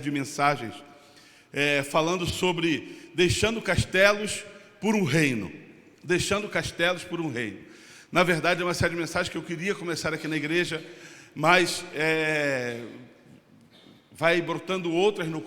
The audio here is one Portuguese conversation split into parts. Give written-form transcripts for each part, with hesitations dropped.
de mensagens falando sobre deixando castelos por um reino. Deixando castelos por um reino. Na verdade, é uma série de mensagens que eu queria começar aqui na igreja, mas vai brotando outras no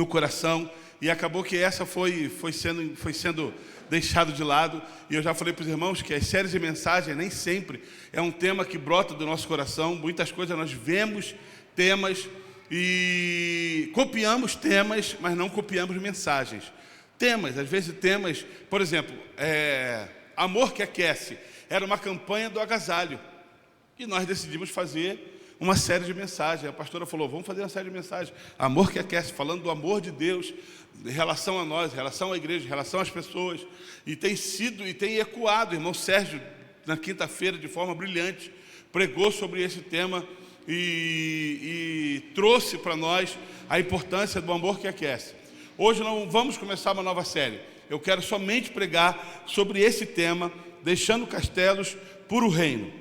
coração, e acabou que essa foi sendo deixado de lado. E eu já falei para os irmãos que as séries de mensagens nem sempre é um tema que brota do nosso coração. Muitas coisas nós vemos temas e copiamos temas, mas não copiamos mensagens. Temas, às vezes temas, por exemplo, Amor que Aquece, era uma campanha do agasalho, e nós decidimos fazer uma série de mensagens. A pastora falou, vamos fazer uma série de mensagens, Amor que Aquece, falando do amor de Deus, em relação a nós, em relação à igreja, em relação às pessoas, e tem ecoado. O irmão Sérgio, na quinta-feira, de forma brilhante, pregou sobre esse tema, e trouxe para nós a importância do amor que aquece. Hoje não vamos começar uma nova série. Eu quero somente pregar sobre esse tema, deixando castelos por o reino.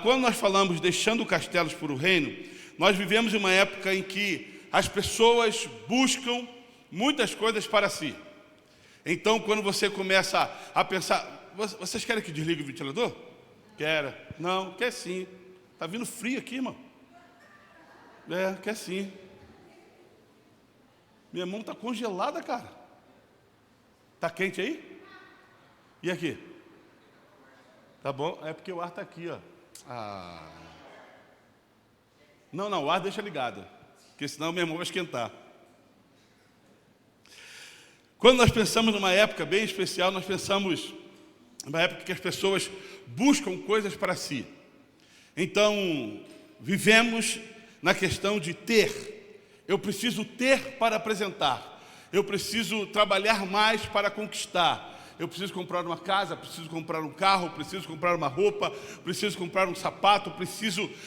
Quando nós falamos deixando castelos por o reino, nós vivemos em uma época em que as pessoas buscam muitas coisas para si. Então, quando você começa a pensar, vocês querem que desligue o ventilador? Quero. Não, quer sim. Está vindo frio aqui, irmão. Quer sim. Minha mão está congelada, cara. Está quente aí? E aqui? Tá bom? É porque o ar está aqui, ó. Não, o ar deixa ligado, porque senão minha mão vai esquentar. Quando nós pensamos numa época bem especial, nós pensamos numa época que as pessoas buscam coisas para si. Então, vivemos na questão de ter. Eu preciso ter para apresentar. Eu preciso trabalhar mais para conquistar. Eu preciso comprar uma casa, preciso comprar um carro, preciso comprar uma roupa, preciso comprar um sapato,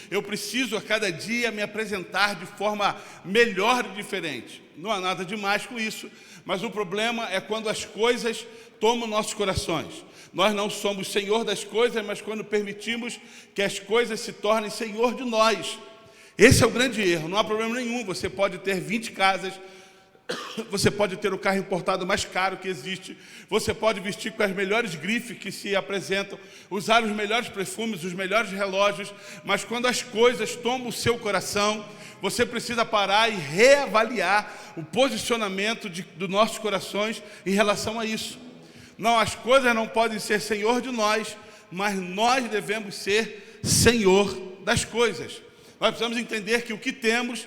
eu preciso a cada dia me apresentar de forma melhor e diferente. Não há nada demais com isso, mas o problema é quando as coisas tomam nossos corações. Nós não somos senhor das coisas, mas quando permitimos que as coisas se tornem senhor de nós. Esse é o grande erro, não há problema nenhum. Você pode ter 20 casas, você pode ter o carro importado mais caro que existe, você pode vestir com as melhores grifes que se apresentam, usar os melhores perfumes, os melhores relógios, mas quando as coisas tomam o seu coração, você precisa parar e reavaliar o posicionamento dos nossos corações em relação a isso. Não, as coisas não podem ser senhor de nós, mas nós devemos ser senhor das coisas. Nós precisamos entender que o que temos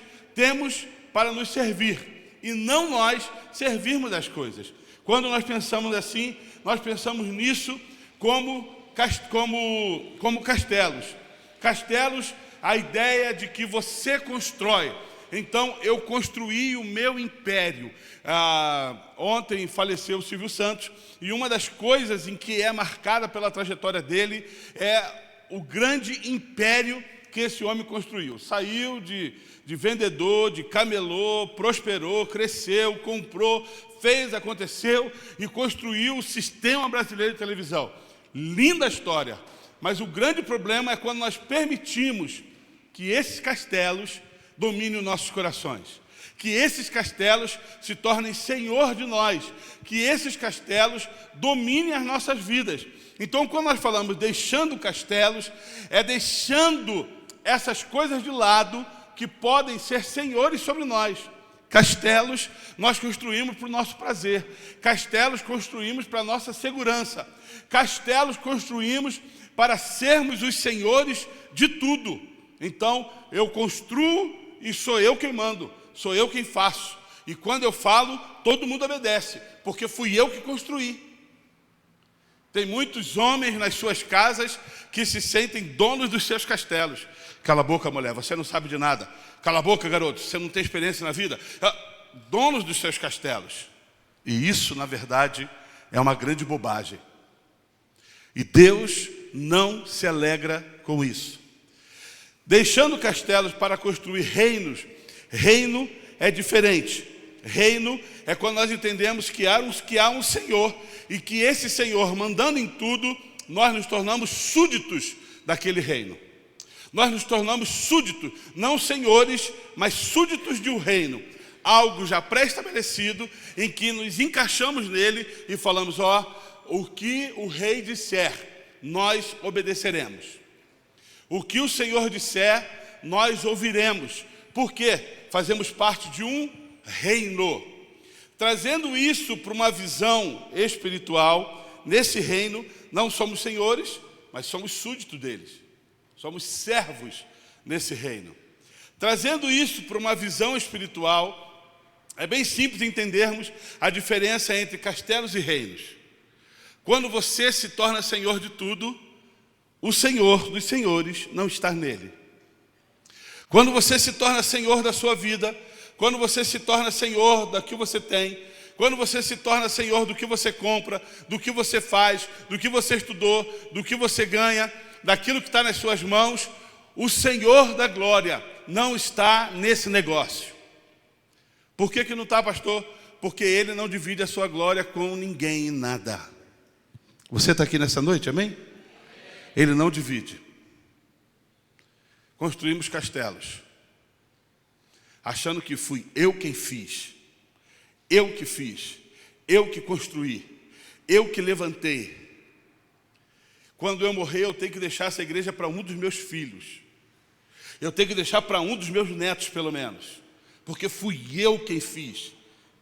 para nos servir, e não nós servirmos das coisas. Quando nós pensamos assim, nós pensamos nisso como castelos. Castelos, a ideia de que você constrói. Então, eu construí o meu império. Ontem faleceu o Silvio Santos, e uma das coisas em que é marcada pela trajetória dele é o grande império que esse homem construiu. Saiu de vendedor, de camelô, prosperou, cresceu, comprou, fez, aconteceu e construiu o Sistema Brasileiro de Televisão. Linda história, mas o grande problema é quando nós permitimos que esses castelos dominem nossos corações, que esses castelos se tornem senhor de nós, que esses castelos dominem as nossas vidas. Então, quando nós falamos deixando castelos, é deixando essas coisas de lado que podem ser senhores sobre nós. Castelos nós construímos para o nosso prazer, castelos construímos para a nossa segurança, castelos construímos para sermos os senhores de tudo. Então, eu construo e sou eu quem mando, sou eu quem faço. E quando eu falo, todo mundo obedece, porque fui eu que construí. Tem muitos homens nas suas casas que se sentem donos dos seus castelos. Cala a boca, mulher, você não sabe de nada. Cala a boca, garoto, você não tem experiência na vida. Donos dos seus castelos. E isso, na verdade, é uma grande bobagem. E Deus não se alegra com isso. Deixando castelos para construir reinos. Reino é diferente. Reino é quando nós entendemos que há um Senhor, e que esse Senhor, mandando em tudo, nós nos tornamos súditos daquele reino. Nós nos tornamos súditos, não senhores, mas súditos de um reino. Algo já pré-estabelecido, em que nos encaixamos nele e falamos, o que o rei disser, nós obedeceremos. O que o Senhor disser, nós ouviremos. Por quê? Fazemos parte de um reino. Trazendo isso para uma visão espiritual, nesse reino, não somos senhores, mas somos súditos deles. Somos servos nesse reino. Trazendo isso para uma visão espiritual, é bem simples entendermos a diferença entre castelos e reinos. Quando você se torna senhor de tudo, o Senhor dos senhores não está nele. Quando você se torna senhor da sua vida, quando você se torna senhor do que você tem, quando você se torna senhor do que você compra, do que você faz, do que você estudou, do que você ganha, daquilo que está nas suas mãos, o Senhor da glória não está nesse negócio. Por que não está, pastor? Porque Ele não divide a sua glória com ninguém e nada. Você está aqui nessa noite, amém? Ele não divide. Construímos castelos, achando que fui eu quem fiz, eu que fiz, eu que construí, eu que levantei. Quando eu morrer, eu tenho que deixar essa igreja para um dos meus filhos. Eu tenho que deixar para um dos meus netos, pelo menos. Porque fui eu quem fiz.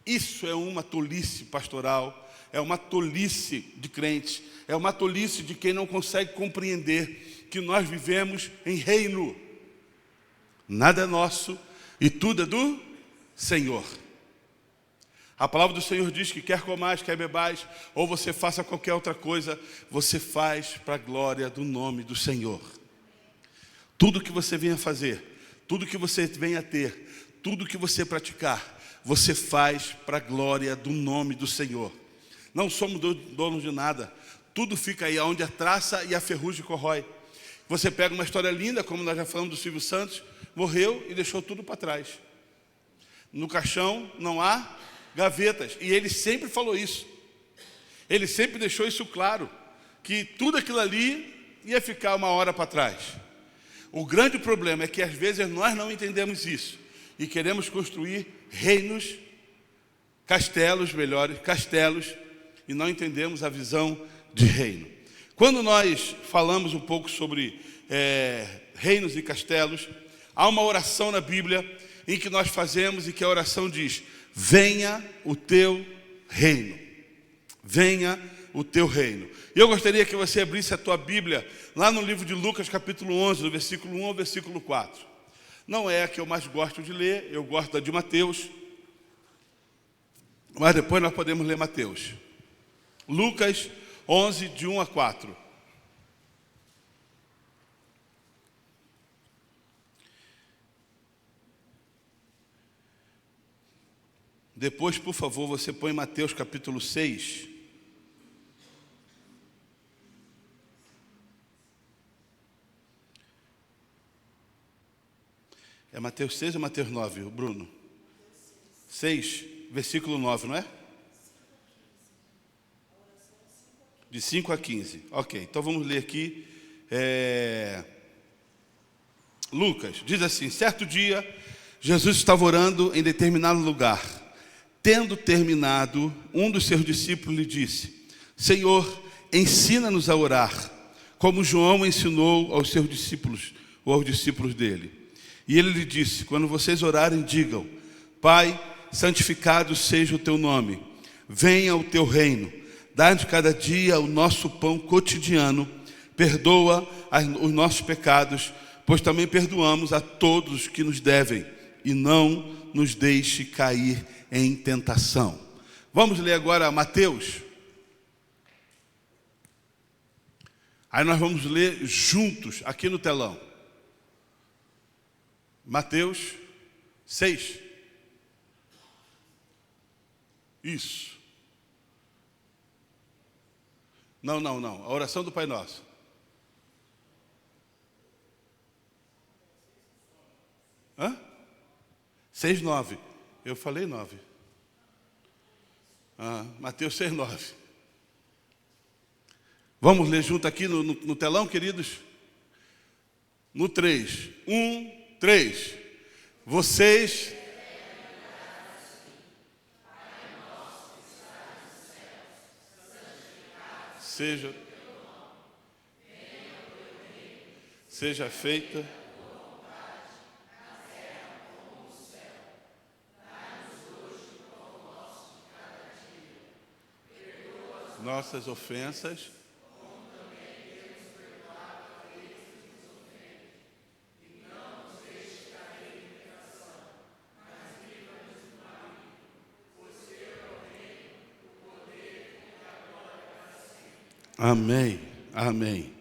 Isso é uma tolice pastoral, é uma tolice de crentes, é uma tolice de quem não consegue compreender que nós vivemos em reino. Nada é nosso e tudo é do Senhor. A palavra do Senhor diz que quer comais, quer bebais, ou você faça qualquer outra coisa, você faz para a glória do nome do Senhor. Tudo que você venha fazer, tudo que você venha ter, tudo que você praticar, você faz para a glória do nome do Senhor. Não somos donos de nada. Tudo fica aí, onde a traça e a ferrugem corrói. Você pega uma história linda, como nós já falamos do Silvio Santos, morreu e deixou tudo para trás. No caixão não há gavetas. E ele sempre falou isso. Ele sempre deixou isso claro, que tudo aquilo ali ia ficar uma hora para trás. O grande problema é que às vezes nós não entendemos isso. E queremos construir reinos, castelos, e não entendemos a visão de reino. Quando nós falamos um pouco sobre reinos e castelos, há uma oração na Bíblia em que nós fazemos e que a oração diz: venha o teu reino. Venha o teu reino. E eu gostaria que você abrisse a tua Bíblia lá no livro de Lucas, capítulo 11, do versículo 1 ao versículo 4. Não é a que eu mais gosto de ler, eu gosto da de Mateus, mas depois nós podemos ler Mateus. Lucas 11, de 1 a 4. Depois, por favor, você põe Mateus capítulo 6. É Mateus 6 ou Mateus 9, Bruno? 6, versículo 9, não é? De 5 a 15. Ok, então vamos ler aqui. Lucas, diz assim: certo dia, Jesus estava orando em determinado lugar. Tendo terminado, um dos seus discípulos lhe disse: Senhor, ensina-nos a orar, como João ensinou aos seus discípulos, ou aos discípulos dele. E ele lhe disse: quando vocês orarem, digam: Pai, santificado seja o teu nome, venha o teu reino, dá-nos cada dia o nosso pão cotidiano, perdoa os nossos pecados, pois também perdoamos a todos que nos devem, e não nos deixe cair em tentação. Vamos ler agora Mateus. Aí nós vamos ler juntos aqui no telão. Mateus 6. Isso. Não. A oração do Pai Nosso. Hã? 6, 9. Eu falei 9. Mateus 6, 9. Vamos ler junto aqui no telão, queridos? No 3. 1, 3. Vocês... Seja feita nossas ofensas, amém, amém.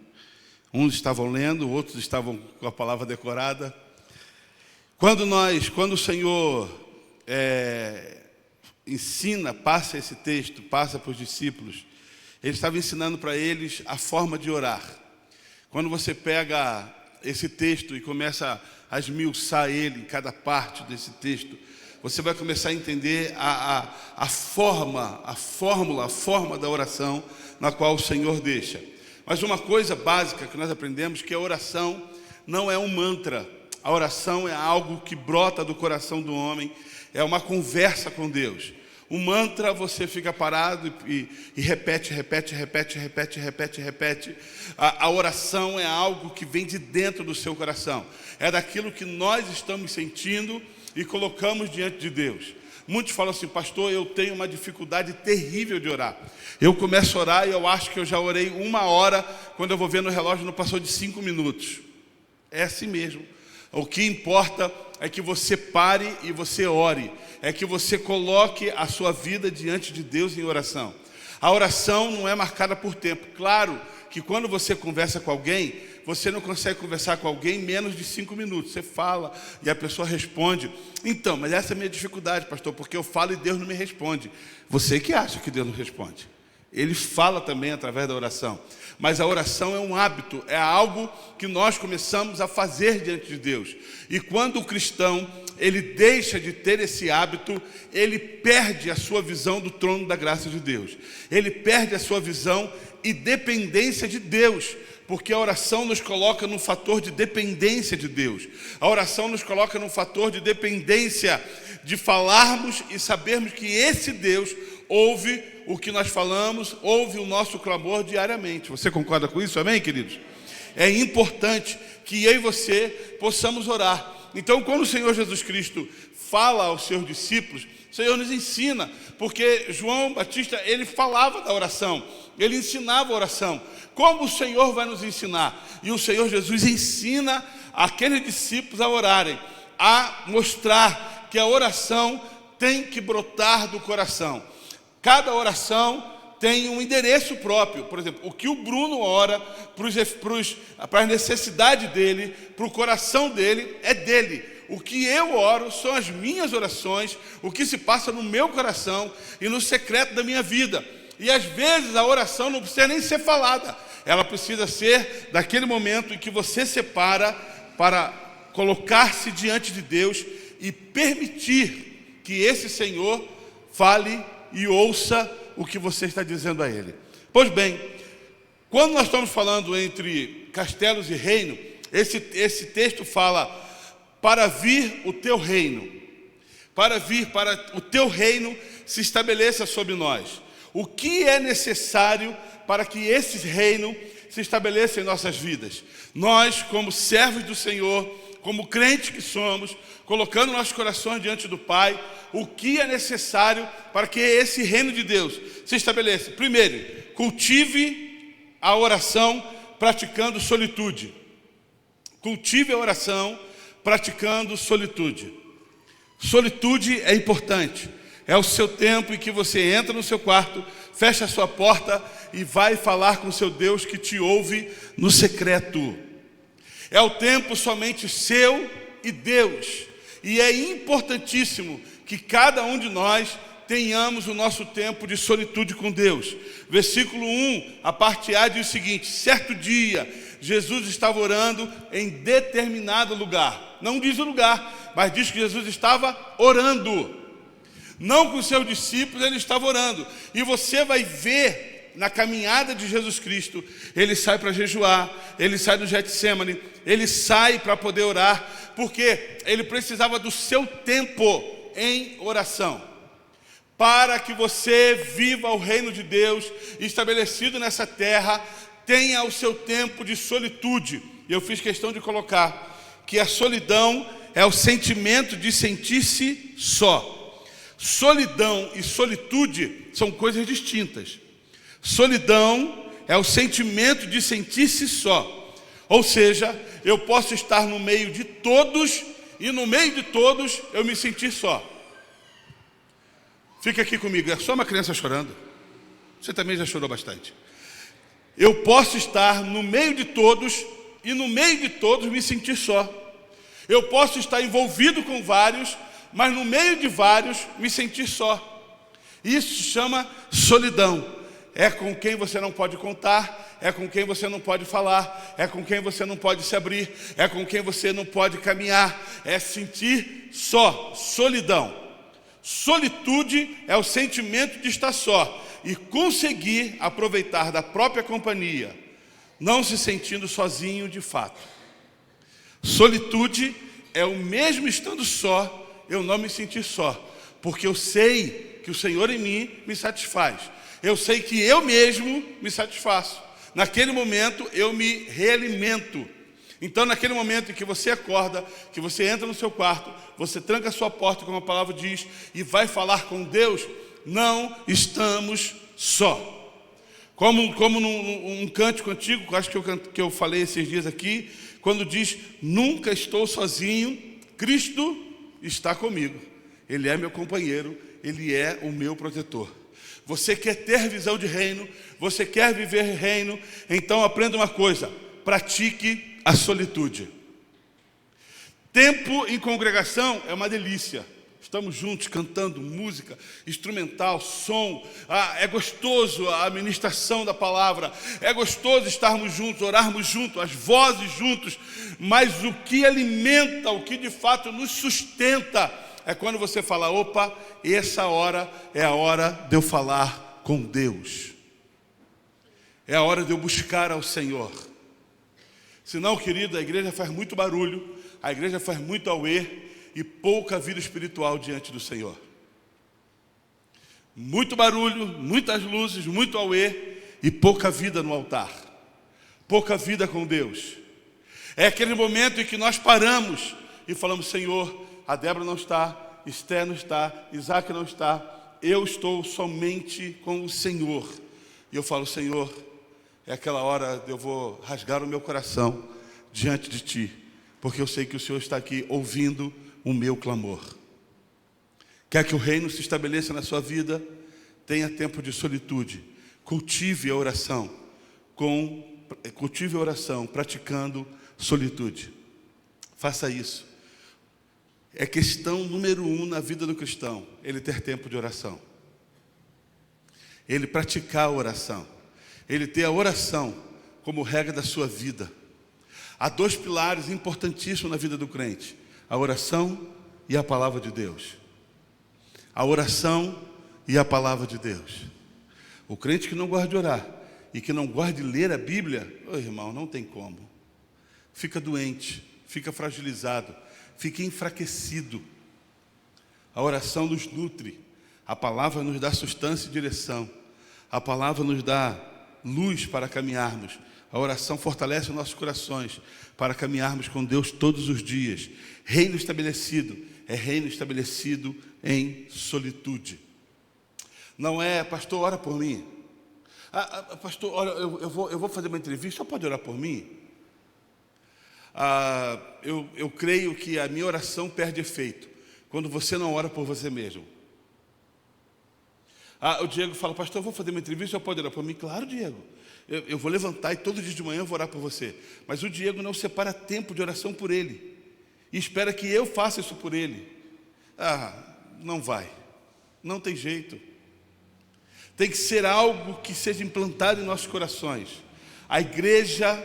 Uns estavam lendo, outros estavam com a palavra decorada. Quando o Senhor ensina, passa esse texto, passa para os discípulos, Ele estava ensinando para eles a forma de orar. Quando você pega esse texto e começa a esmiuçar ele em cada parte desse texto, você vai começar a entender a forma da oração na qual o Senhor deixa. Mas uma coisa básica que nós aprendemos, que a oração não é um mantra. A oração é algo que brota do coração do homem, é uma conversa com Deus. O mantra, você fica parado e repete. A oração é algo que vem de dentro do seu coração. É daquilo que nós estamos sentindo e colocamos diante de Deus. Muitos falam assim: pastor, eu tenho uma dificuldade terrível de orar. Eu começo a orar e eu acho que eu já orei 1 hora, quando eu vou ver no relógio não passou de 5 minutos. É assim mesmo. O que importa é que você pare e você ore. É que você coloque a sua vida diante de Deus em oração. A oração não é marcada por tempo. Claro que quando você conversa com alguém, você não consegue conversar com alguém em menos de 5 minutos. Você fala e a pessoa responde. Então, mas essa é a minha dificuldade, pastor, porque eu falo e Deus não me responde. Você que acha que Deus não responde. Ele fala também através da oração. Mas a oração é um hábito, é algo que nós começamos a fazer diante de Deus. E quando o cristão, ele deixa de ter esse hábito, ele perde a sua visão do trono da graça de Deus. Ele perde a sua visão e dependência de Deus. Porque a oração nos coloca num fator de dependência de Deus. A oração nos coloca num fator de dependência, de falarmos e sabermos que esse Deus ouve o que nós falamos, ouve o nosso clamor diariamente. Você concorda com isso? Amém, queridos? É importante que eu e você possamos orar. Então, quando o Senhor Jesus Cristo fala aos seus discípulos, o Senhor nos ensina, porque João Batista, ele falava da oração, ele ensinava a oração. Como o Senhor vai nos ensinar? E o Senhor Jesus ensina aqueles discípulos a orarem, a mostrar que a oração tem que brotar do coração. Cada oração tem um endereço próprio. Por exemplo, o que o Bruno ora para a necessidade dele, para o coração dele, é dele. O que eu oro são as minhas orações, o que se passa no meu coração e no secreto da minha vida. E às vezes a oração não precisa nem ser falada. Ela precisa ser daquele momento em que você separa para colocar-se diante de Deus e permitir que esse Senhor fale e ouça o que você está dizendo a Ele. Pois bem, quando nós estamos falando entre castelos e reino, esse texto fala: para vir o teu reino, para o teu reino se estabeleça sobre nós. O que é necessário para que esse reino se estabeleça em nossas vidas? Nós, como servos do Senhor, como crentes que somos, colocando nossos corações diante do Pai, o que é necessário para que esse reino de Deus se estabeleça? Primeiro, cultive a oração praticando solitude. Cultive a oração praticando solitude. Solitude é importante. É o seu tempo em que você entra no seu quarto, fecha a sua porta e vai falar com o seu Deus que te ouve no secreto. É o tempo somente seu e Deus. E é importantíssimo que cada um de nós tenhamos o nosso tempo de solitude com Deus. Versículo 1, a parte A diz o seguinte: certo dia, Jesus estava orando em determinado lugar. Não diz o lugar, mas diz que Jesus estava orando. Não com seus discípulos, ele estava orando. E você vai ver na caminhada de Jesus Cristo, ele sai para jejuar, ele sai do Getsemane, ele sai para poder orar, porque ele precisava do seu tempo em oração. Para que você viva o reino de Deus estabelecido nessa terra, tenha o seu tempo de solitude. E eu fiz questão de colocar que a solidão é o sentimento de sentir-se só. Solidão e solitude são coisas distintas. Solidão é o sentimento de sentir-se só. Ou seja, eu posso estar no meio de todos e no meio de todos eu me sentir só. Fica aqui comigo, é só uma criança chorando. Você também já chorou bastante. Eu posso estar no meio de todos e no meio de todos me sentir só. Eu posso estar envolvido com vários, mas no meio de vários me sentir só. Isso se chama solidão. É com quem você não pode contar, é com quem você não pode falar, é com quem você não pode se abrir, é com quem você não pode caminhar, é sentir só, solidão. Solitude é o sentimento de estar só e conseguir aproveitar da própria companhia, não se sentindo sozinho de fato. Solitude é o mesmo estando só, eu não me sentir só, porque eu sei que o Senhor em mim me satisfaz. Eu sei que eu mesmo me satisfaço. Naquele momento eu me realimento. Então, naquele momento em que você acorda, que você entra no seu quarto, você tranca a sua porta, como a palavra diz, e vai falar com Deus, não estamos só. Como num cântico antigo, acho que eu falei esses dias aqui, quando diz, nunca estou sozinho, Cristo está comigo. Ele é meu companheiro, Ele é o meu protetor. Você quer ter visão de reino, você quer viver reino, então aprenda uma coisa, pratique a solitude. Tempo em congregação é uma delícia. Estamos juntos cantando música, instrumental, som. É gostoso a ministração da palavra. É gostoso estarmos juntos, orarmos juntos, as vozes juntos. Mas o que alimenta, o que de fato nos sustenta, é quando você fala, opa, essa hora é a hora de eu falar com Deus. É a hora de eu buscar ao Senhor. Senão, querido, a igreja faz muito barulho, a igreja faz muito auê e pouca vida espiritual diante do Senhor. Muito barulho, muitas luzes, muito auê e pouca vida no altar. Pouca vida com Deus. É aquele momento em que nós paramos e falamos, Senhor, a Débora não está, Esther não está, Isaac não está, eu estou somente com o Senhor. E eu falo, Senhor, é aquela hora eu vou rasgar o meu coração diante de Ti, porque eu sei que o Senhor está aqui ouvindo o meu clamor. Quer que o reino se estabeleça na sua vida? Tenha tempo de solitude. Cultive a oração, praticando solitude. Faça isso. É questão número 1 na vida do cristão, ele ter tempo de oração. Ele praticar a oração. Ele ter a oração como regra da sua vida. Há 2 pilares importantíssimos na vida do crente: a oração e a palavra de Deus. A oração e a palavra de Deus. O crente que não gosta de orar e que não gosta de ler a Bíblia, irmão, não tem como. Fica doente, fica fragilizado, fica enfraquecido. A oração nos nutre, a palavra nos dá sustância e direção, a palavra nos dá luz para caminharmos. A oração fortalece nossos corações para caminharmos com Deus todos os dias. Reino estabelecido é reino estabelecido em solitude. Não é, pastor, ora por mim. Pastor, olha, eu vou fazer uma entrevista, só pode orar por mim? Eu creio que a minha oração perde efeito quando você não ora por você mesmo. O Diego fala, pastor, eu vou fazer uma entrevista, só pode orar por mim? Claro, Diego. Eu vou levantar e todo dia de manhã eu vou orar por você. Mas o Diego não separa tempo de oração por ele e espera que eu faça isso por ele. Não vai. Não tem jeito. Tem que ser algo que seja implantado em nossos corações. A igreja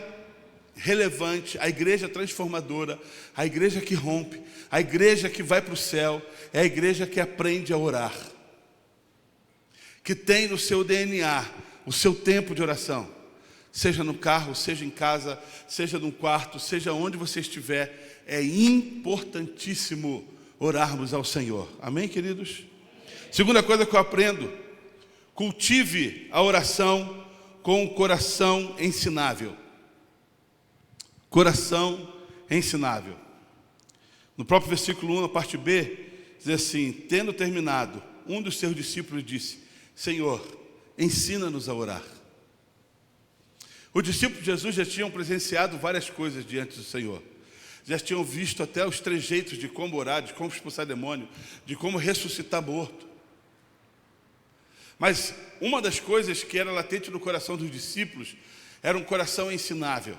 relevante, a igreja transformadora, a igreja que rompe, a igreja que vai para o céu, é a igreja que aprende a orar, que tem no seu DNA o seu tempo de oração. Seja no carro, seja em casa, seja no quarto, seja onde você estiver, é importantíssimo orarmos ao Senhor. Amém, queridos? Segunda coisa que eu aprendo: cultive a oração com o coração ensinável. Coração ensinável. No próprio versículo 1, na parte B, diz assim: tendo terminado, um dos seus discípulos disse: Senhor, ensina-nos a orar. Os discípulos de Jesus já tinham presenciado várias coisas diante do Senhor. Já tinham visto até os trejeitos de como orar, de como expulsar demônio, de como ressuscitar morto. Mas uma das coisas que era latente no coração dos discípulos era um coração ensinável.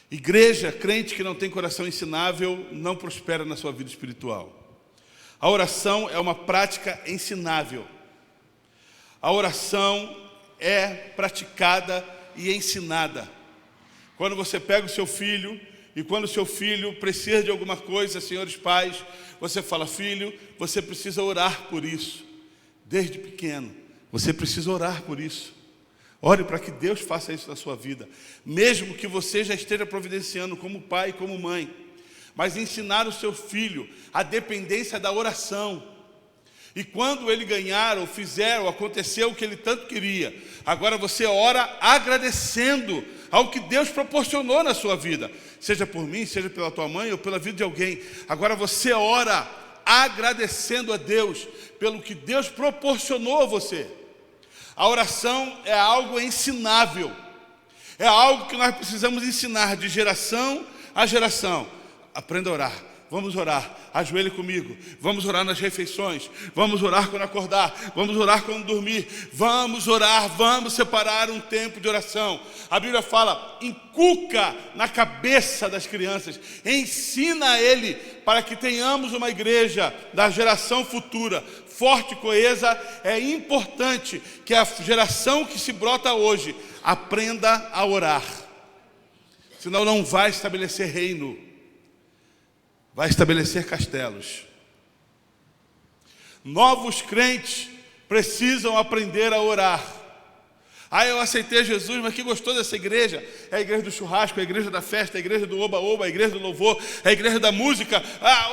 Igreja, crente que não tem coração ensinável, não prospera na sua vida espiritual. A oração é uma prática ensinável. A oração é praticada e ensinada. Quando você pega o seu filho, e quando o seu filho precisa de alguma coisa, senhores pais, você fala: filho, você precisa orar por isso. Desde pequeno, você precisa orar por isso. Ore para que Deus faça isso na sua vida, mesmo que você já esteja providenciando como pai e como mãe. Mas ensinar o seu filho a dependência da oração. E quando ele ganhar, ou fizer, ou acontecer o que ele tanto queria, agora você ora agradecendo ao que Deus proporcionou na sua vida. Seja por mim, seja pela tua mãe, ou pela vida de alguém. Agora você ora agradecendo a Deus pelo que Deus proporcionou a você. A oração é algo ensinável. É algo que nós precisamos ensinar de geração a geração. Aprenda a orar. Vamos orar, ajoelhe comigo. Vamos orar nas refeições. Vamos orar quando acordar. Vamos orar quando dormir. Vamos orar, vamos separar um tempo de oração. A Bíblia fala: inculca na cabeça das crianças. Ensina a ele, para que tenhamos uma igreja da geração futura forte e coesa. É importante que a geração que se brota hoje aprenda a orar. Senão não vai estabelecer reino. Vai estabelecer castelos. Novos crentes precisam aprender a orar. Eu aceitei Jesus, mas que gostoso dessa igreja. É a igreja do churrasco, é a igreja da festa, é a igreja do oba-oba, é a igreja do louvor, é a igreja da música.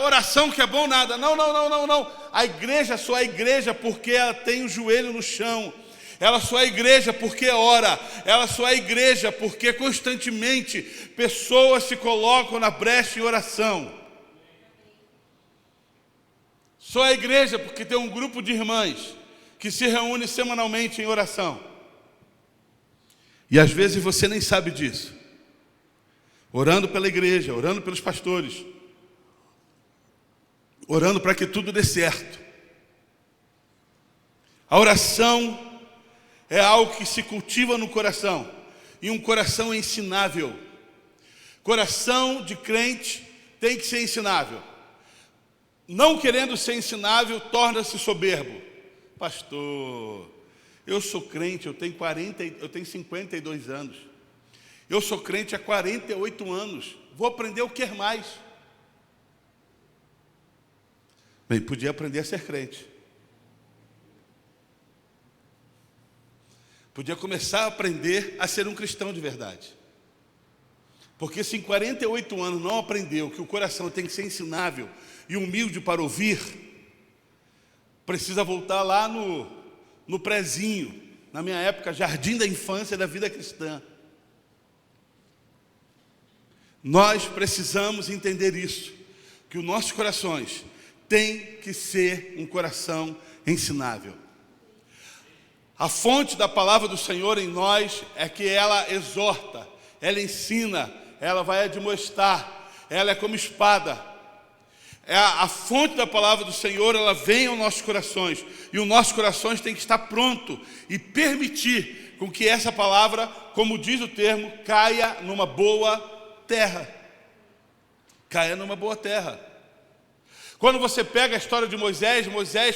Oração que é bom nada. Não. A igreja só é igreja porque ela tem o joelho no chão. Ela só é igreja porque ora. Ela só é igreja porque constantemente pessoas se colocam na brecha em oração. Só a igreja porque tem um grupo de irmãs que se reúne semanalmente em oração. E às vezes você nem sabe disso. Orando pela igreja, orando pelos pastores, orando para que tudo dê certo. A oração é algo que se cultiva no coração, e um coração ensinável. Coração de crente tem que ser ensinável. Não querendo ser ensinável, torna-se soberbo. Pastor, eu sou crente, eu tenho 52 anos. Eu sou crente há 48 anos. Vou aprender o que mais? Bem, podia aprender a ser crente. Podia começar a aprender a ser um cristão de verdade. Porque se em 48 anos não aprendeu que o coração tem que ser ensinável e humilde para ouvir, precisa voltar lá no prezinho, na minha época, jardim da infância da vida cristã. Nós precisamos entender isso, que os nossos corações têm que ser um coração ensinável. A fonte da palavra do Senhor em nós é que ela exorta, ela ensina, ela vai admoestar, ela é como espada. A fonte da palavra do Senhor, ela vem aos nossos corações, e os nossos corações têm que estar pronto e permitir com que essa palavra, como diz o termo, caia numa boa terra. Caia numa boa terra. Quando você pega a história de Moisés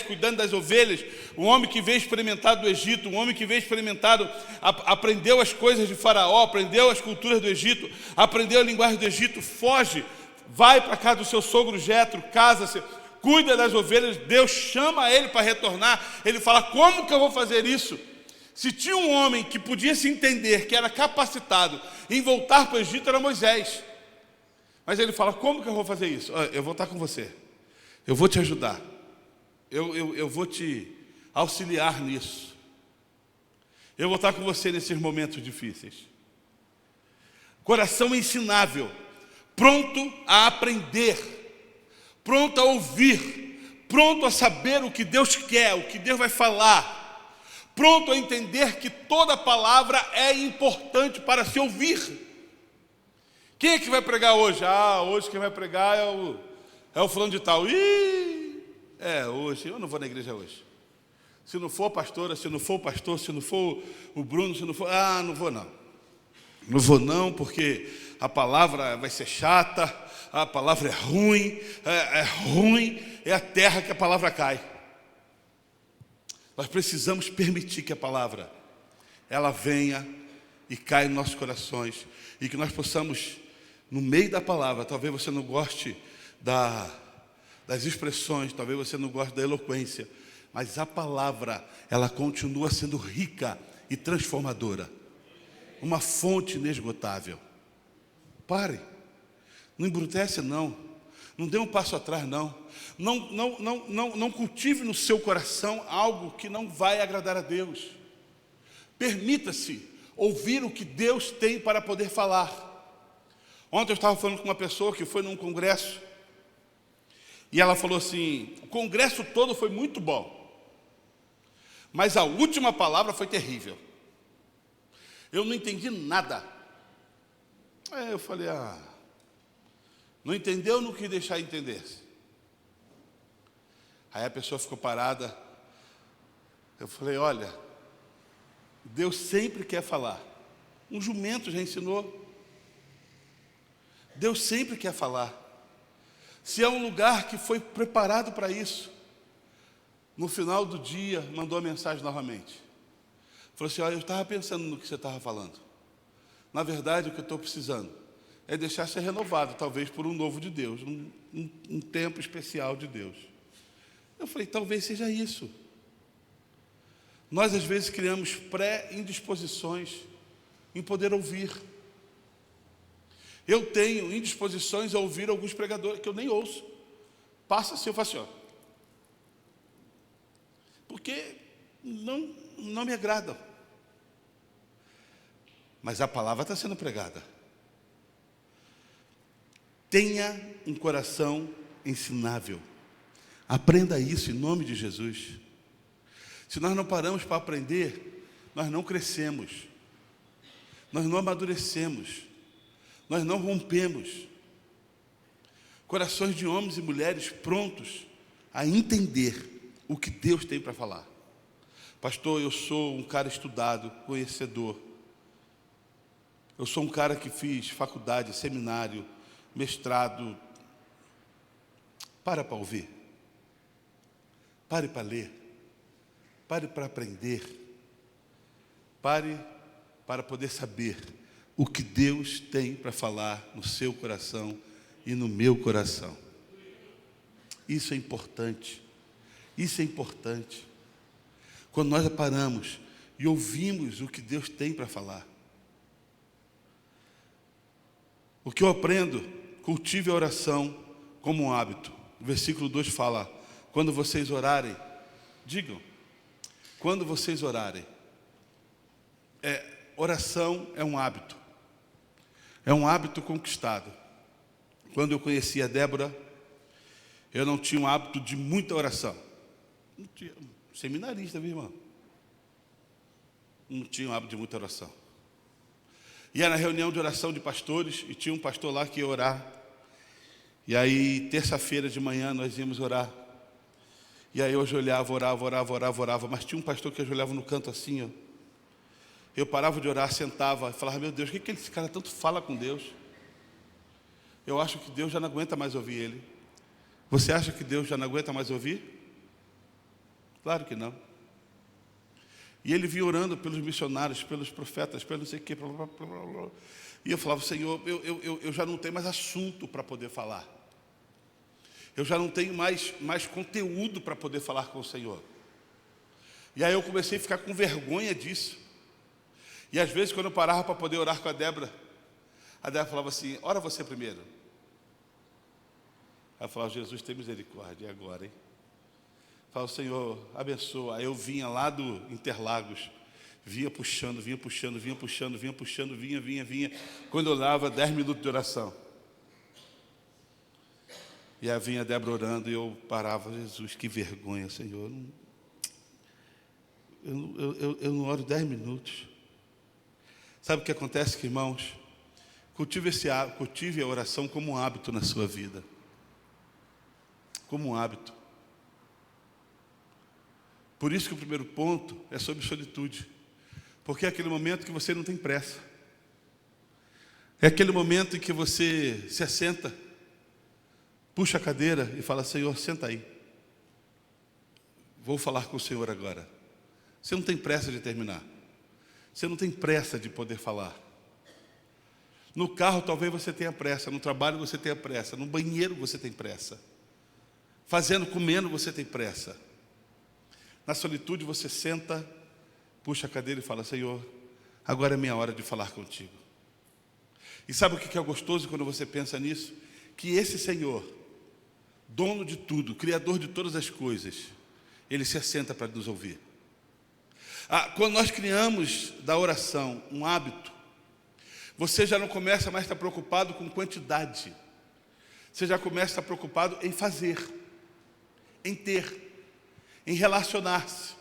cuidando das ovelhas, um homem que veio experimentado do Egito, um homem que veio experimentado, aprendeu as coisas de Faraó, aprendeu as culturas do Egito, aprendeu a linguagem do Egito, foge, vai para a casa do seu sogro Jetro, casa-se, cuida das ovelhas. Deus chama ele para retornar. Ele fala: como que eu vou fazer isso? Se tinha um homem que podia se entender que era capacitado em voltar para o Egito, era Moisés. Mas ele fala, como que eu vou fazer isso? Eu vou estar com você. Eu vou te ajudar. Eu vou te auxiliar nisso. Eu vou estar com você nesses momentos difíceis. Coração ensinável, pronto a aprender, pronto a ouvir, pronto a saber o que Deus quer, o que Deus vai falar, pronto a entender que toda palavra é importante para se ouvir. Quem é que vai pregar hoje? Hoje quem vai pregar é o fulano de tal. Hoje, eu não vou na igreja hoje. Se não for a pastora, se não for o pastor, se não for o Bruno, se não for... não vou não. Não vou não, porque a palavra vai ser chata, a palavra é ruim, é a terra que a palavra cai. Nós precisamos permitir que a palavra, ela venha e caia nos nossos corações, e que nós possamos, no meio da palavra, talvez você não goste das expressões, talvez você não goste da eloquência, mas a palavra, ela continua sendo rica e transformadora. Uma fonte inesgotável. Pare. Não embrutece, não. Não dê um passo atrás, não. Não cultive no seu coração algo que não vai agradar a Deus. Permita-se ouvir o que Deus tem para poder falar. Ontem eu estava falando com uma pessoa que foi num congresso, e ela falou assim, o congresso todo foi muito bom, mas a última palavra foi terrível. Eu não entendi nada. Eu falei, não entendeu, não quis deixar entender. Aí a pessoa ficou parada. Eu falei, olha, Deus sempre quer falar. Um jumento já ensinou. Deus sempre quer falar. Se é um lugar que foi preparado para isso, no final do dia, mandou a mensagem novamente. Falou assim, eu estava pensando no que você estava falando. Na verdade, o que eu estou precisando é deixar ser renovado, talvez por um novo de Deus, um tempo especial de Deus. Eu falei, talvez seja isso. Nós, às vezes, criamos pré-indisposições em poder ouvir. Eu tenho indisposições a ouvir alguns pregadores que eu nem ouço. Passa assim, eu faço assim, porque não me agradam. Mas a palavra está sendo pregada. Tenha um coração ensinável. Aprenda isso em nome de Jesus. Se nós não paramos para aprender, nós não crescemos. Nós não amadurecemos. Nós não rompemos. Corações de homens e mulheres prontos a entender o que Deus tem para falar. Pastor, eu sou um cara estudado, conhecedor. Eu sou um cara que fiz faculdade, seminário, mestrado. Para ouvir. Pare para ler. Pare para aprender. Pare para poder saber o que Deus tem para falar no seu coração e no meu coração. Isso é importante. Isso é importante. Quando nós paramos e ouvimos o que Deus tem para falar. O que eu aprendo, cultive a oração como um hábito. O versículo 2 fala, quando vocês orarem, digam, quando vocês orarem. Oração é um hábito. É um hábito conquistado. Quando eu conheci a Débora, eu não tinha um hábito de muita oração. Não tinha, seminarista, viu, irmão? Não tinha um hábito de muita oração. Ia na reunião de oração de pastores, e tinha um pastor lá que ia orar. E aí, terça-feira de manhã, nós íamos orar. E aí eu ajoelhava, orava, mas tinha um pastor que ajoelhava no canto assim, ó. Eu parava de orar, sentava, e falava, meu Deus, o que esse cara tanto fala com Deus? Eu acho que Deus já não aguenta mais ouvir ele. Você acha que Deus já não aguenta mais ouvir? Claro que não. E ele vinha orando pelos missionários, pelos profetas, pelo não sei o quê. Blá, blá, blá, blá. E eu falava, Senhor, eu já não tenho mais assunto para poder falar. Eu já não tenho mais conteúdo para poder falar com o Senhor. E aí eu comecei a ficar com vergonha disso. E às vezes, quando eu parava para poder orar com a Débora falava assim: ora você primeiro. Aí eu falava: Jesus, tem misericórdia, e agora, hein? Falava: Senhor, abençoa. Aí eu vinha lá do Interlagos, vinha puxando. Quando eu olhava, 10 minutos de oração. E aí vinha a Débora orando e eu parava: Jesus, que vergonha, Senhor. Eu não oro 10 minutos. Sabe o que acontece, irmãos? Cultive a oração como um hábito na sua vida. Como um hábito. Por isso que o primeiro ponto é sobre solitude. Porque é aquele momento que você não tem pressa. É aquele momento em que você se assenta, puxa a cadeira e fala: Senhor, senta aí. Vou falar com o Senhor agora. Você não tem pressa de terminar. Você não tem pressa de poder falar. No carro talvez você tenha pressa, no trabalho você tenha pressa, no banheiro você tem pressa. Comendo você tem pressa. Na solitude você senta, puxa a cadeira e fala: Senhor, agora é minha hora de falar contigo. E sabe o que é gostoso quando você pensa nisso? Que esse Senhor, dono de tudo, criador de todas as coisas, Ele se assenta para nos ouvir. Quando nós criamos da oração um hábito, você já não começa mais a estar preocupado com quantidade. Você já começa a estar preocupado em fazer, em ter, em relacionar-se.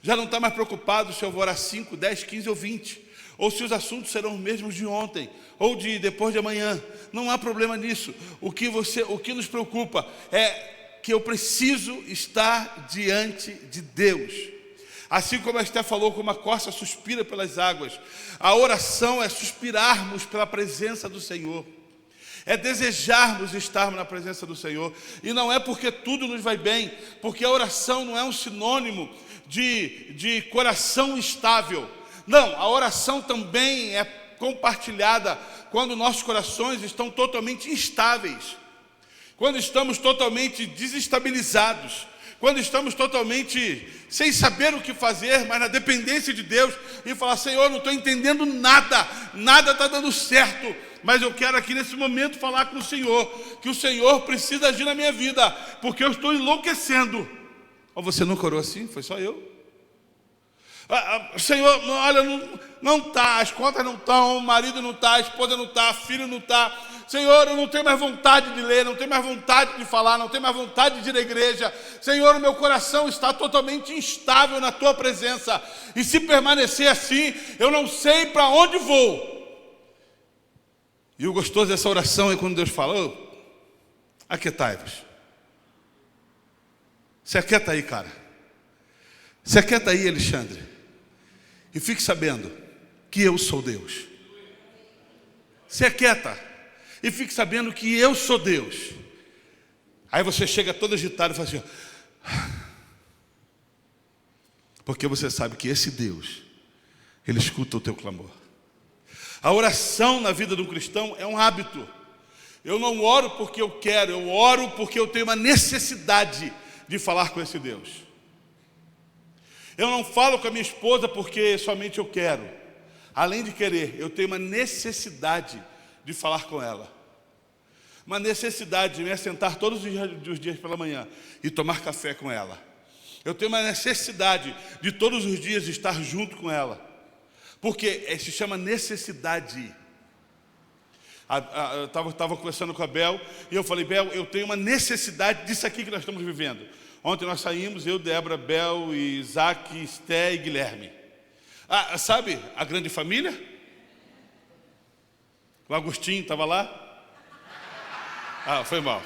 Já não está mais preocupado se eu vou orar 5, 10, 15 ou 20. Ou se os assuntos serão os mesmos de ontem, ou de depois de amanhã. Não há problema nisso. O que nos preocupa é que eu preciso estar diante de Deus. Assim como a Esté falou, como a corça suspira pelas águas, a oração é suspirarmos pela presença do Senhor. É desejarmos estarmos na presença do Senhor. E não é porque tudo nos vai bem, porque a oração não é um sinônimo de coração estável. Não, a oração também é compartilhada quando nossos corações estão totalmente instáveis, quando estamos totalmente desestabilizados, quando estamos totalmente sem saber o que fazer, mas na dependência de Deus, e falar: Senhor, não estou entendendo nada está dando certo, mas eu quero aqui nesse momento falar com o Senhor, que o Senhor precisa agir na minha vida, porque eu estou enlouquecendo. Ou você nunca orou assim? Foi só eu? Senhor, olha, não está, as contas não estão, o marido não está, a esposa não está, filho não está. Senhor, eu não tenho mais vontade de ler, não tenho mais vontade de falar, não tenho mais vontade de ir à igreja. Senhor, o meu coração está totalmente instável na Tua presença. E se permanecer assim, eu não sei para onde vou. E o gostoso dessa oração é quando Deus fala: aquietai-vos. Se aquieta aí, cara. Se aquieta aí, Alexandre. E fique sabendo que eu sou Deus. Se aquieta. E fique sabendo que eu sou Deus. Aí você chega todo agitado e fala assim: porque você sabe que esse Deus, Ele escuta o teu clamor. A oração na vida do cristão é um hábito. Eu não oro porque eu quero, eu oro porque eu tenho uma necessidade de falar com esse Deus. Eu não falo com a minha esposa porque somente eu quero. Além de querer, eu tenho uma necessidade de falar com ela. Uma necessidade de me assentar todos os dias pela manhã e tomar café com ela. Eu tenho uma necessidade de todos os dias estar junto com ela. Porque se chama necessidade. Eu estava conversando com a Bel e eu falei: Bel, eu tenho uma necessidade disso aqui que nós estamos vivendo. Ontem nós saímos, eu, Débora, Bel, Isaac, Esté e Guilherme. Sabe a grande família? O Agostinho estava lá? Foi mal.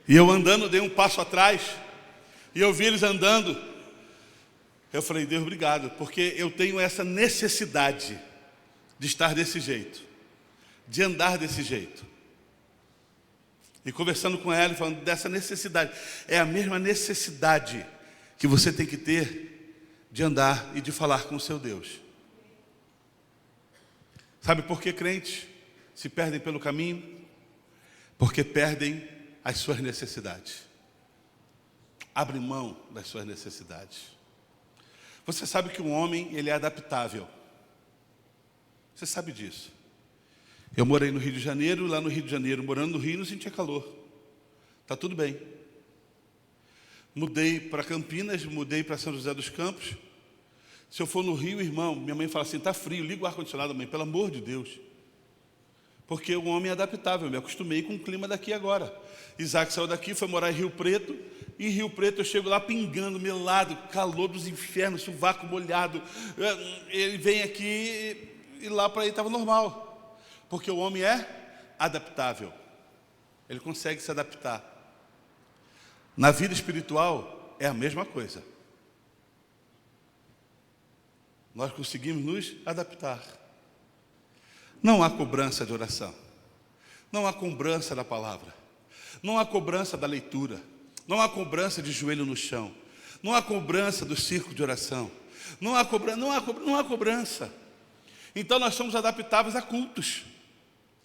E eu andando, dei um passo atrás, e eu vi eles andando. Eu falei: Deus, obrigado, porque eu tenho essa necessidade de estar desse jeito, de andar desse jeito. E conversando com ela, falando dessa necessidade. É a mesma necessidade que você tem que ter de andar e de falar com o seu Deus. Sabe por que crentes se perdem pelo caminho? porque perdem as suas necessidades. Abrem mão das suas necessidades. Você sabe que um homem, ele é adaptável. Você sabe disso. Eu morei no Rio de Janeiro, lá no Rio de Janeiro, morando no Rio, não sentia calor. Está tudo bem. Mudei para Campinas, mudei para São José dos Campos. Se eu for no Rio, irmão, minha mãe fala assim, está frio, liga o ar-condicionado, mãe, pelo amor de Deus. Porque o homem é adaptável, eu me acostumei com o clima daqui agora. Isaac saiu daqui, foi morar em Rio Preto, e em Rio Preto eu chego lá pingando, melado, calor dos infernos, sovaco molhado. Ele vem aqui e lá para ele estava normal. Porque o homem é adaptável. Ele consegue se adaptar. Na vida espiritual é a mesma coisa. Nós conseguimos nos adaptar. Não há cobrança de oração. Não há cobrança da palavra. Não há cobrança da leitura. Não há cobrança de joelho no chão. Não há cobrança do círculo de oração. Não há cobrança. Então nós somos adaptáveis a cultos,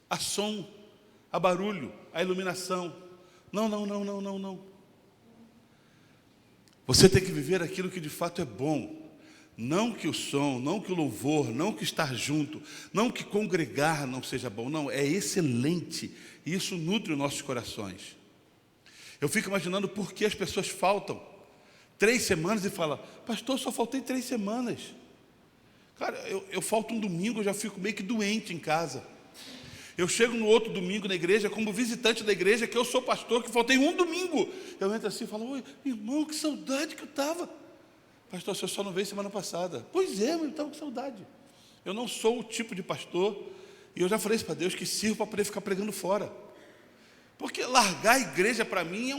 a som, a barulho, a iluminação. Não. Você tem que viver aquilo que de fato é bom. Não que o som, não que o louvor, não que estar junto, não que congregar não seja bom. Não, é excelente. E isso nutre os nossos corações. Eu fico imaginando por que as pessoas faltam 3 semanas e falam, pastor, só faltei 3 semanas. Cara, eu falto um domingo, eu já fico meio que doente em casa. Eu chego no outro domingo na igreja, como visitante da igreja, que eu sou pastor, que faltei um domingo. Eu entro assim e falo, oi, irmão, que saudade que eu estava. Pastor, você só não veio semana passada. Pois é, mas eu estava com saudade. Eu não sou o tipo de pastor, e eu já falei isso para Deus, que sirvo para poder ficar pregando fora. Porque largar a igreja para mim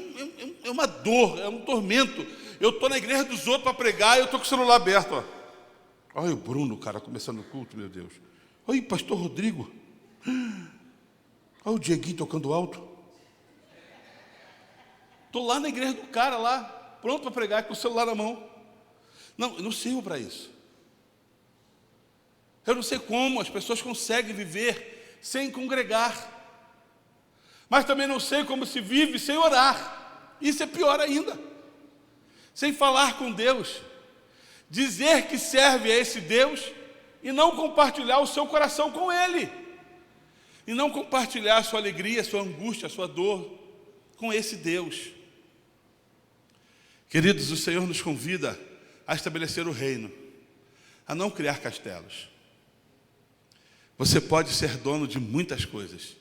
é uma dor, é um tormento. Eu estou na igreja dos outros para pregar, e eu estou com o celular aberto. Ó. Olha o Bruno, cara, começando o culto, meu Deus. Olha o pastor Rodrigo. Olha o Dieguinho tocando alto. Estou lá na igreja do cara, lá, pronto para pregar, com o celular na mão. Não, eu não sirvo para isso. Eu não sei como as pessoas conseguem viver sem congregar. Mas também não sei como se vive sem orar. Isso é pior ainda. Sem falar com Deus. Dizer que serve a esse Deus e não compartilhar o seu coração com Ele. E não compartilhar a sua alegria, a sua angústia, a sua dor com esse Deus. Queridos, o Senhor nos convida a estabelecer o reino, a não criar castelos. Você pode ser dono de muitas coisas.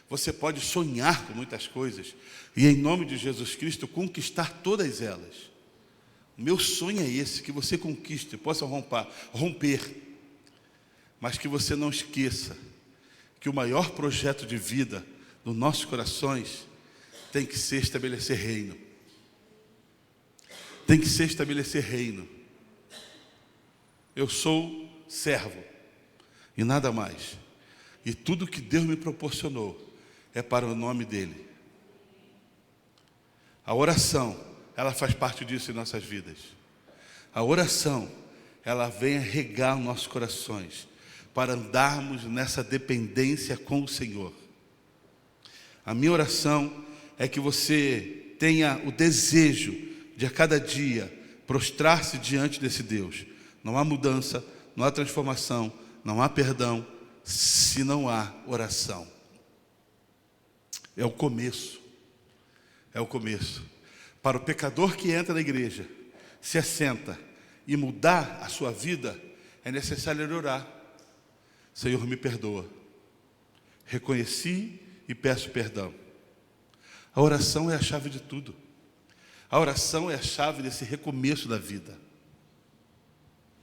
Você pode sonhar com muitas coisas. E em nome de Jesus Cristo, conquistar todas elas. O meu sonho é esse, que você conquiste, possa romper. Mas que você não esqueça que o maior projeto de vida dos nossos corações tem que ser estabelecer reino. Tem que ser estabelecer reino. Eu sou servo e nada mais. E tudo que Deus me proporcionou é para o nome dEle. A oração, ela faz parte disso em nossas vidas. A oração, ela vem a regar os nossos corações para andarmos nessa dependência com o Senhor. A minha oração é que você tenha o desejo de a cada dia prostrar-se diante desse Deus. Não há mudança, não há transformação, não há perdão, se não há oração. É o começo. É o começo. Para o pecador que entra na igreja, se assenta e mudar a sua vida, é necessário ele orar. Senhor, me perdoa. Reconheci e peço perdão. A oração é a chave de tudo. A oração é a chave desse recomeço da vida.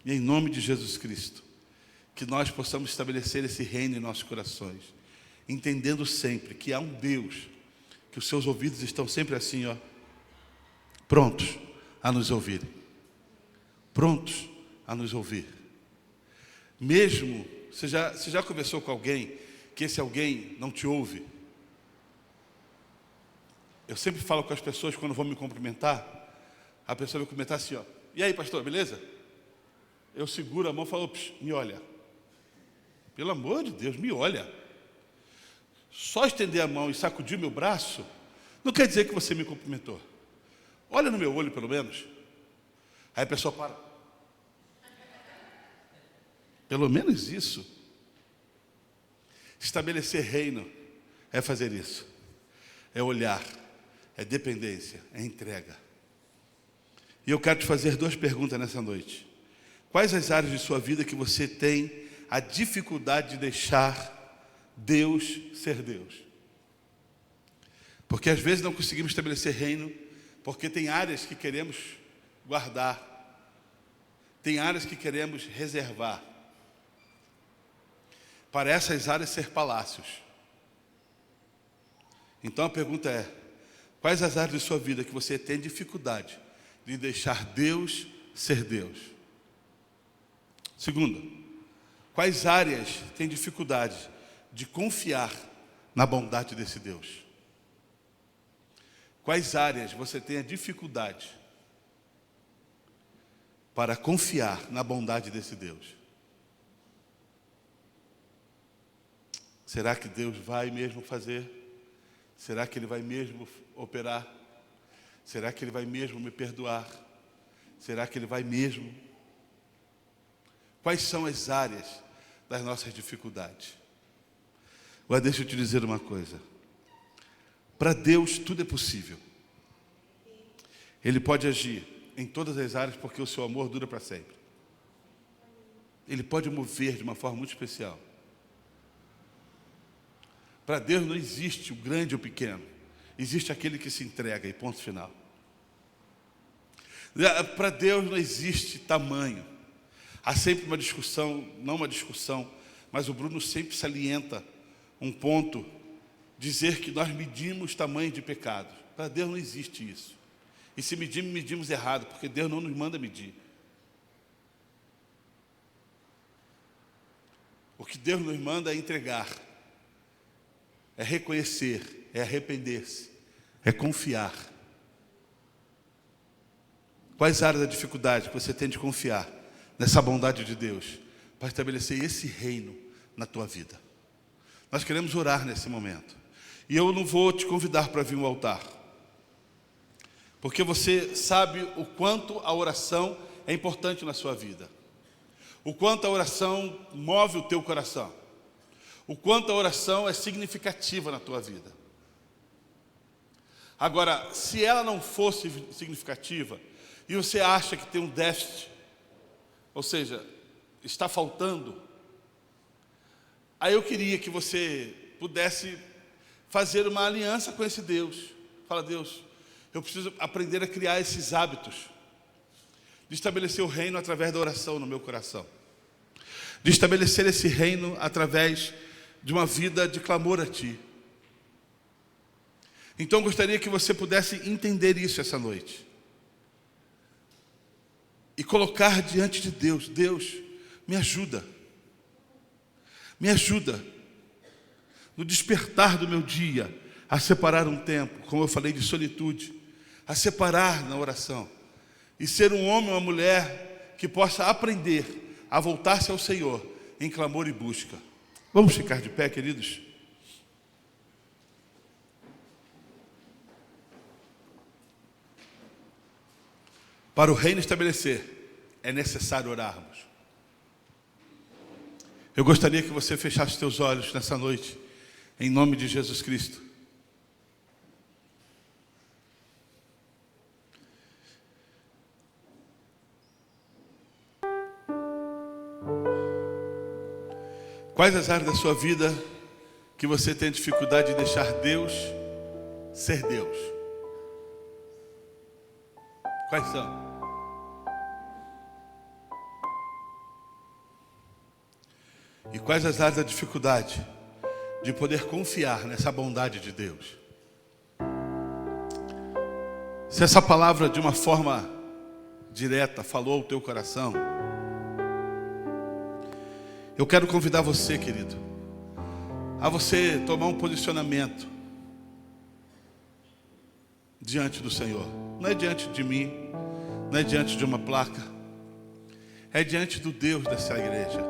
E em nome de Jesus Cristo, que nós possamos estabelecer esse reino em nossos corações, entendendo sempre que há um Deus, que os seus ouvidos estão sempre assim, ó, prontos a nos ouvir. Prontos a nos ouvir. Mesmo, você já conversou com alguém que esse alguém não te ouve? Eu sempre falo com as pessoas quando vão me cumprimentar, a pessoa vai cumprimentar assim, ó, e aí, pastor, beleza? Eu seguro a mão e falo, me olha. Pelo amor de Deus, me olha. só estender a mão e sacudir meu braço, não quer dizer que você me cumprimentou. Olha no meu olho, pelo menos. Aí a pessoa para. Pelo menos isso. Estabelecer reino é fazer isso. É olhar, é dependência, é entrega. E eu quero te fazer 2 perguntas nessa noite. Quais as áreas de sua vida que você tem a dificuldade de deixar Deus ser Deus? Porque às vezes não conseguimos estabelecer reino, porque tem áreas que queremos guardar, tem áreas que queremos reservar, para essas áreas ser palácios. Então a pergunta é: quais as áreas de sua vida que você tem dificuldade de deixar Deus ser Deus? Segunda, quais áreas tem dificuldade de confiar na bondade desse Deus? Quais áreas você tem a dificuldade para confiar na bondade desse Deus? Será que Deus vai mesmo fazer? Será que Ele vai mesmo operar? Será que Ele vai mesmo me perdoar? Será que Ele vai mesmo? Quais são as áreas das nossas dificuldades? Agora deixa eu te dizer uma coisa. Para Deus tudo é possível. Ele pode agir em todas as áreas porque o seu amor dura para sempre. Ele pode mover de uma forma muito especial. Para Deus não existe o grande ou o pequeno. Existe aquele que se entrega e ponto final. Para Deus não existe tamanho. Há sempre uma discussão, não uma discussão, mas o Bruno sempre salienta um ponto, dizer que nós medimos tamanho de pecado. Para Deus não existe isso. E se medimos, medimos errado, porque Deus não nos manda medir. O que Deus nos manda é entregar, é reconhecer, é arrepender-se, é confiar. Quais áreas da dificuldade que você tem de confiar nessa bondade de Deus para estabelecer esse reino na tua vida? Nós queremos orar nesse momento. E eu não vou te convidar para vir ao altar, porque você sabe o quanto a oração é importante na sua vida, o quanto a oração move o teu coração, o quanto a oração é significativa na tua vida. Agora, se ela não fosse significativa e você acha que tem um déficit, ou seja, está faltando, aí eu queria que você pudesse fazer uma aliança com esse Deus. Fala: Deus, eu preciso aprender a criar esses hábitos de estabelecer o reino através da oração no meu coração, de estabelecer esse reino através de uma vida de clamor a Ti. Então eu gostaria que você pudesse entender isso essa noite e colocar diante de Deus: Deus, me ajuda no despertar do meu dia a separar um tempo, como eu falei, de solitude, a separar na oração e ser um homem ou uma mulher que possa aprender a voltar-se ao Senhor em clamor e busca. Vamos ficar de pé, queridos? Para o reino estabelecer, é necessário orarmos. Eu gostaria que você fechasse os teus olhos nessa noite, em nome de Jesus Cristo. Quais as áreas da sua vida que você tem dificuldade de deixar Deus ser Deus? Quais são? E quais as áreas da dificuldade de poder confiar nessa bondade de Deus? Se essa palavra de uma forma direta falou ao teu coração, eu quero convidar você, querido, a você tomar um posicionamento diante do Senhor. Não é diante de mim, não é diante de uma placa, é diante do Deus dessa igreja,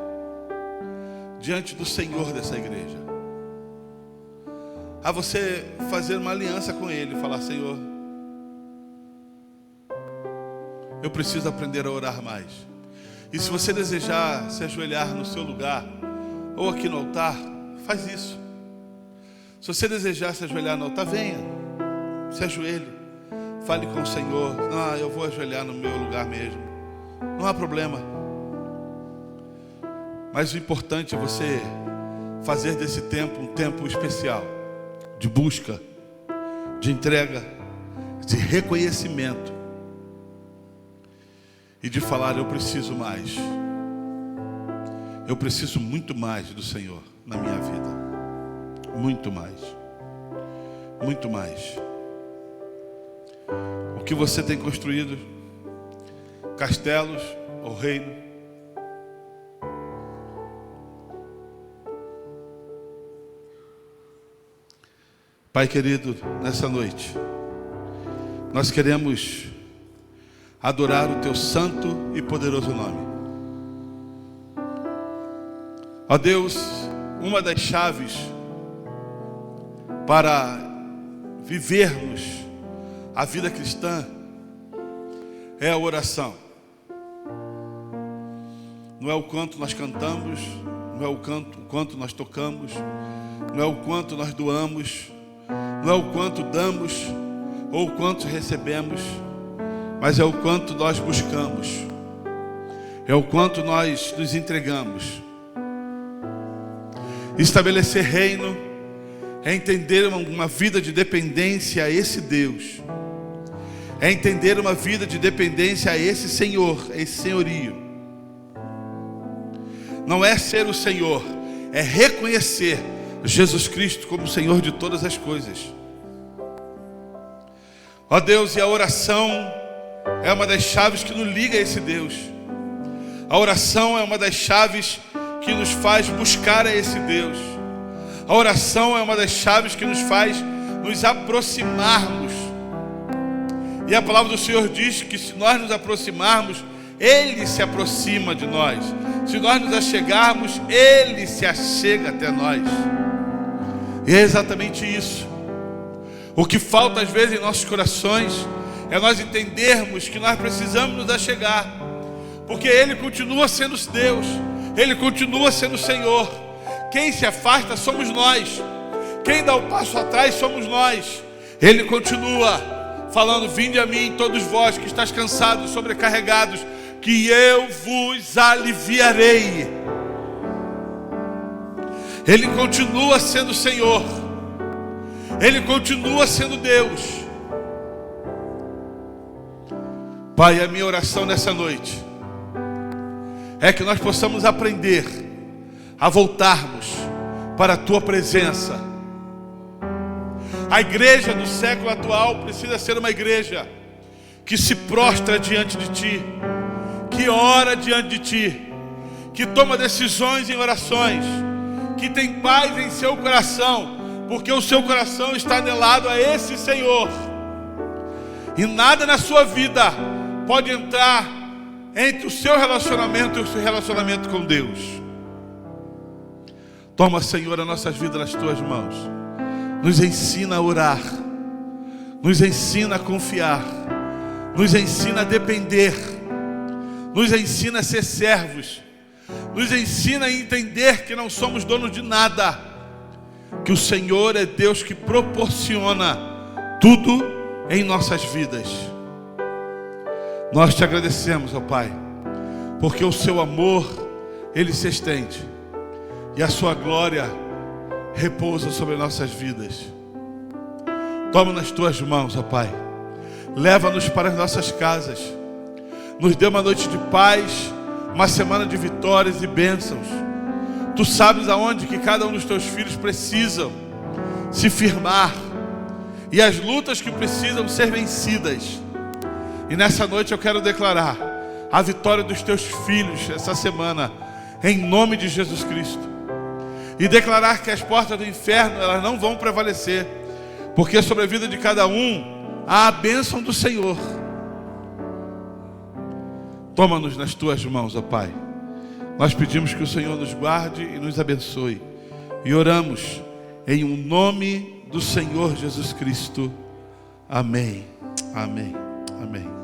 diante do Senhor dessa igreja. a você fazer uma aliança com Ele, falar: Senhor, eu preciso aprender a orar mais. E se você desejar se ajoelhar no seu lugar, ou aqui no altar, faz isso. Se você desejar se ajoelhar no altar, venha, se ajoelhe, fale com o Senhor: eu vou ajoelhar no meu lugar mesmo, não há problema. Mas o importante é você fazer desse tempo um tempo especial, de busca, de entrega, de reconhecimento e de falar: eu preciso mais, eu preciso muito mais do Senhor na minha vida, muito mais, muito mais. O que você tem construído, castelos ou reino, Pai querido, nessa noite nós queremos adorar o Teu santo e poderoso nome. Ó Deus, uma das chaves para vivermos a vida cristã é a oração. Não é o quanto nós cantamos, não é o quanto nós tocamos, não é o quanto nós doamos, não é o quanto damos ou o quanto recebemos, mas é o quanto nós buscamos, é o quanto nós nos entregamos. Estabelecer reino é entender uma vida de dependência a esse Deus, é entender uma vida de dependência a esse Senhor, a esse senhorio. Não é ser o Senhor, é reconhecer Jesus Cristo como Senhor de todas as coisas. Ó Deus, e a oração é uma das chaves que nos liga a esse Deus. A oração é uma das chaves que nos faz buscar a esse Deus. A oração é uma das chaves que nos faz nos aproximarmos. E a palavra do Senhor diz que se nós nos aproximarmos, Ele se aproxima de nós. Se nós nos achegarmos, Ele se achega até nós. E é exatamente isso. O que falta às vezes em nossos corações é nós entendermos que nós precisamos nos achegar, porque Ele continua sendo Deus, Ele continua sendo Senhor. Quem se afasta somos nós, quem dá o passo atrás somos nós. Ele continua falando: vinde a mim todos vós que estáis cansados e sobrecarregados, que eu vos aliviarei. Ele continua sendo Senhor, Ele continua sendo Deus. Pai, a minha oração nessa noite é que nós possamos aprender a voltarmos para a Tua presença. A igreja do século atual precisa ser uma igreja que se prostra diante de Ti, que ora diante de Ti, que toma decisões em orações, que tem paz em seu coração, porque o seu coração está anelado a esse Senhor. E nada na sua vida pode entrar entre o seu relacionamento e o seu relacionamento com Deus. Toma, Senhor, as nossas vidas nas Tuas mãos. Nos ensina a orar, nos ensina a confiar, nos ensina a depender, nos ensina a ser servos, nos ensina a entender que não somos donos de nada, que o Senhor é Deus que proporciona tudo em nossas vidas. Nós Te agradecemos, ó Pai, porque o Seu amor, Ele se estende, e a Sua glória repousa sobre nossas vidas. Toma nas Tuas mãos, ó Pai, leva-nos para as nossas casas, nos dê uma noite de paz, uma semana de vitórias e bênçãos. Tu sabes aonde que cada um dos Teus filhos precisam se firmar, e as lutas que precisam ser vencidas. E nessa noite eu quero declarar a vitória dos Teus filhos essa semana, em nome de Jesus Cristo. E declarar que as portas do inferno, elas não vão prevalecer, porque sobre a vida de cada um há a bênção do Senhor. Toma-nos nas Tuas mãos, ó Pai. Nós pedimos que o Senhor nos guarde e nos abençoe. E oramos em um nome do Senhor Jesus Cristo. Amém, amém, amém.